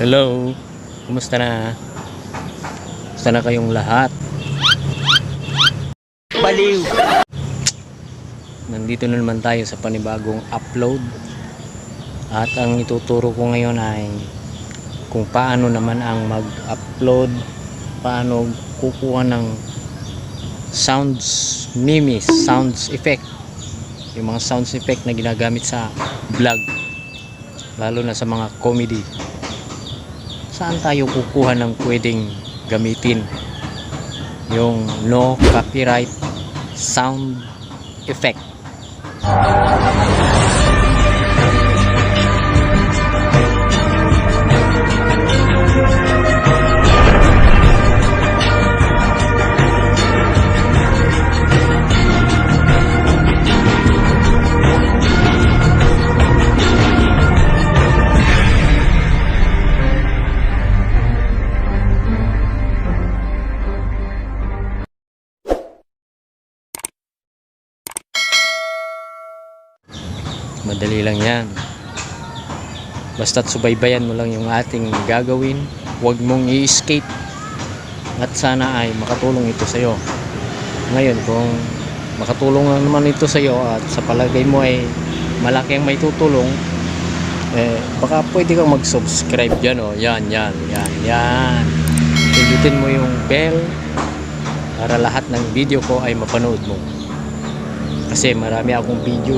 Hello, kumusta na? Kumusta na kayong lahat? Baliw! Nandito na naman tayo sa panibagong upload. At ang ituturo ko ngayon ay kung paano naman ang mag-upload, paano kukuha ng sounds, mimis, sounds effect, yung mga sounds effect na ginagamit sa vlog, lalo na sa mga comedy. Saan tayo kukuha ng pwedeng gamitin yung no copyright sound effect? Madali lang yan, basta't subaybayan mo lang yung ating gagawin, huwag mong i-escape, at sana ay makatulong ito sa iyo. Ngayon, kung makatulong naman ito sa iyo at sa palagay mo ay malaki ang may tutulong, baka pwede kang mag-subscribe dyan. Yan. Pindutin mo yung bell para lahat ng video ko ay mapanood mo, kasi marami akong video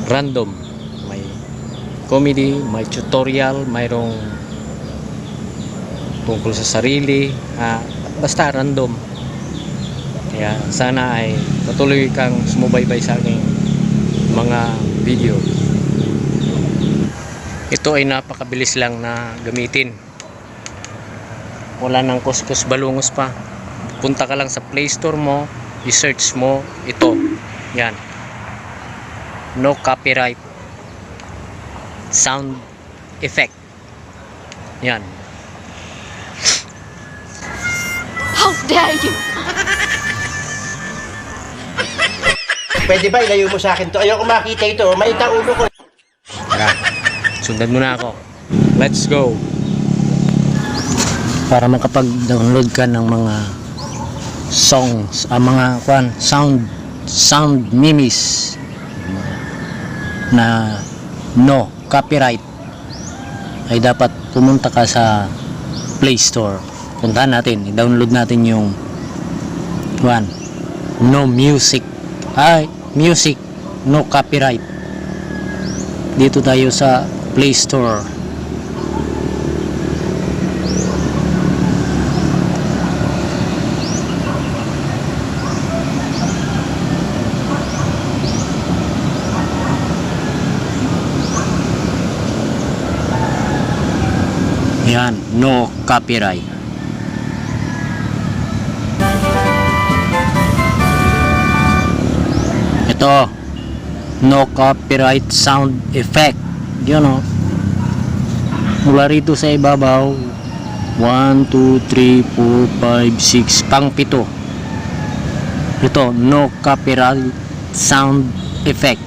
random, may comedy, may tutorial, mayroong tungkol sa sarili, basta random. Kaya sana ay patuloy kang sumubaybay sa aking mga video. Ito ay napakabilis lang na gamitin, wala nang kuskus balungos pa. Punta ka lang sa Play Store mo, i-search mo ito, yan, no copyright sound effect. Yan. How dare you! Pwede ba ilayo mo sa akin to? Ayoko makita ito. Maita ulo ko. Tara, sundan mo na ako. Let's go. Para makapag-download ka ng mga songs, mga sound mimis na no copyright, ay dapat pumunta ka sa Play Store. Puntahan natin, i-download natin yung music no copyright. Dito tayo sa Play Store. Yan, no copyright. Ito, no copyright sound effect. Yun o. Mula rito sa ibabaw, 1, 2, 3, 4, 5, 6, pang 7. Ito, no copyright sound effect.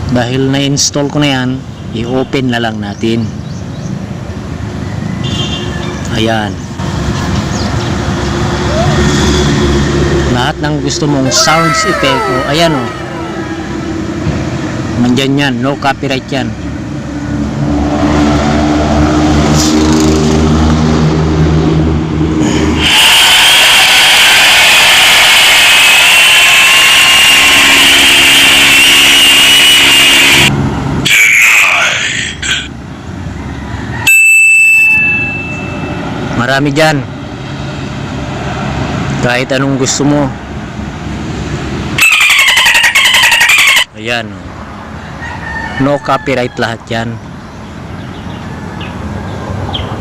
Dahil na-install ko na yan, i-open na lang natin. Ayan. Lahat ng gusto mong sounds effect, ayan o. Nandyan yan, no copyright yan. Marami dyan, kahit anong gusto mo. Ayan, no copyright lahat yan.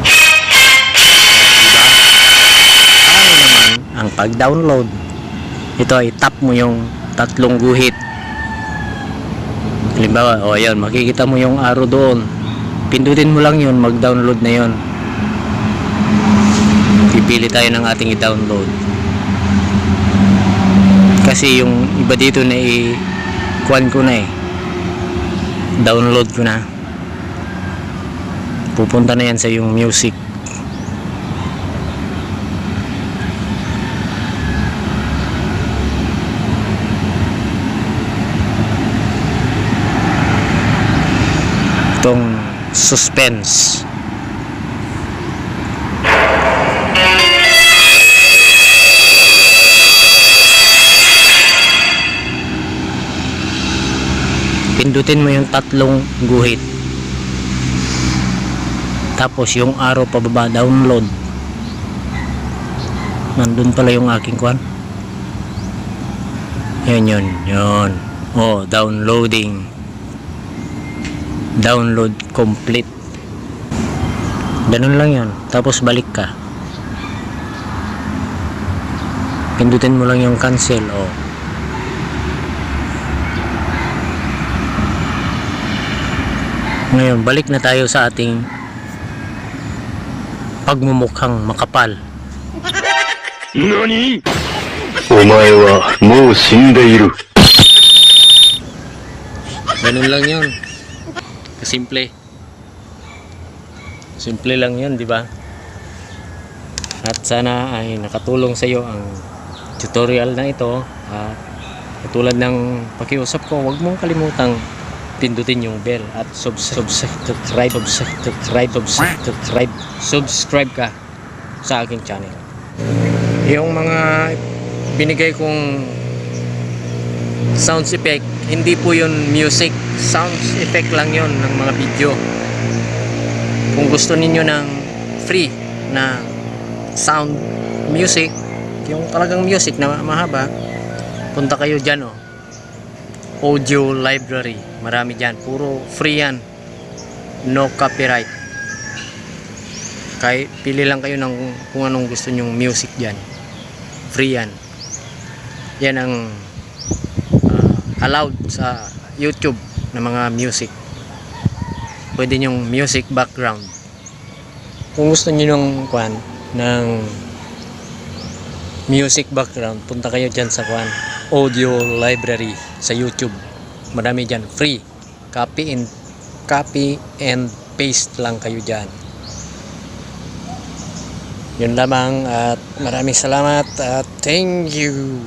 Diba? Ano naman ang pag-download? Ito ay tap mo yung tatlong guhit. Halimbawa, ayan, makikita mo yung arrow doon, pindutin mo lang yun, mag-download na yun. Pipili tayo ng ating i-download. Kasi yung iba dito na i-kuhan ko na download ko na. pupunta na yan sa yung music. Itong suspense. Pindutin mo yung tatlong guhit, tapos yung arrow pababa, download. Nandun pala yung aking kwan. Yun. Oh, downloading. Download complete. Ganun lang yun. Tapos balik ka. Pindutin mo lang yung cancel. Oh. Ngayon, balik na tayo sa ating pagmumukhang makapal. NANI?! Omae wa mou shindeiru. Ganun lang yun. Simple. Simple lang yun, di ba? At sana ay nakatulong sa iyo ang tutorial na ito. Katulad ng pakiusap ko, huwag mong kalimutang pindutin yung bell at subscribe ka sa aking channel. Yung mga binigay kong sounds effect, hindi po yun music, sounds effect lang yun ng mga video. Kung gusto ninyo ng free na sound music, yung talagang music na mahaba, punta kayo dyan, oh. Audio library, marami dyan, puro free yan, no copyright. Kaya pili lang kayo ng kung anong gusto nyong music dyan, free yan. Yan ang allowed sa YouTube na mga music. Pwede nyong music background. Kung gusto nyo ng kwan ng music background, punta kayo dyan sa kwan audio library sa YouTube. Marami dyan, free. Copy and paste lang kayo dyan. Yun lamang at maraming salamat at thank you.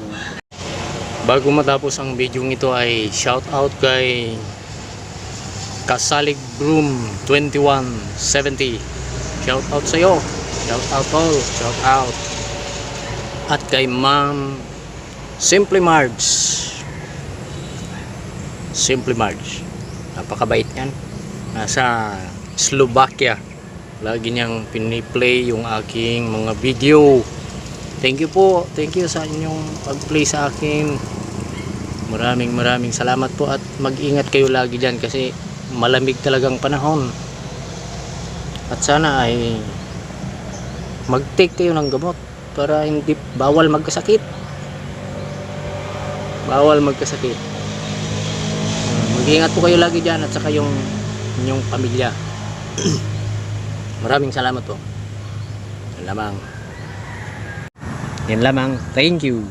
Bago matapos ang video ito ay shout out kay Kasalig Broom 2170. Shout out sa iyo. Shout out all. Shout out. At kay Ma'am Simply Marge. Simply Marge. Napakabait yan. Nasa Slovakia. Lagi niyang piniplay yung aking mga video. Thank you po. Thank you sa inyong pag-play sa akin. Maraming salamat po at mag-ingat kayo lagi dyan kasi malamig talagang panahon. At sana ay mag-take kayo ng gamot para hindi bawal magkasakit. Bawal magkasakit. Mag-ingat po kayo lagi dyan at saka yung inyong pamilya. Maraming salamat po. Yan lamang. Thank you.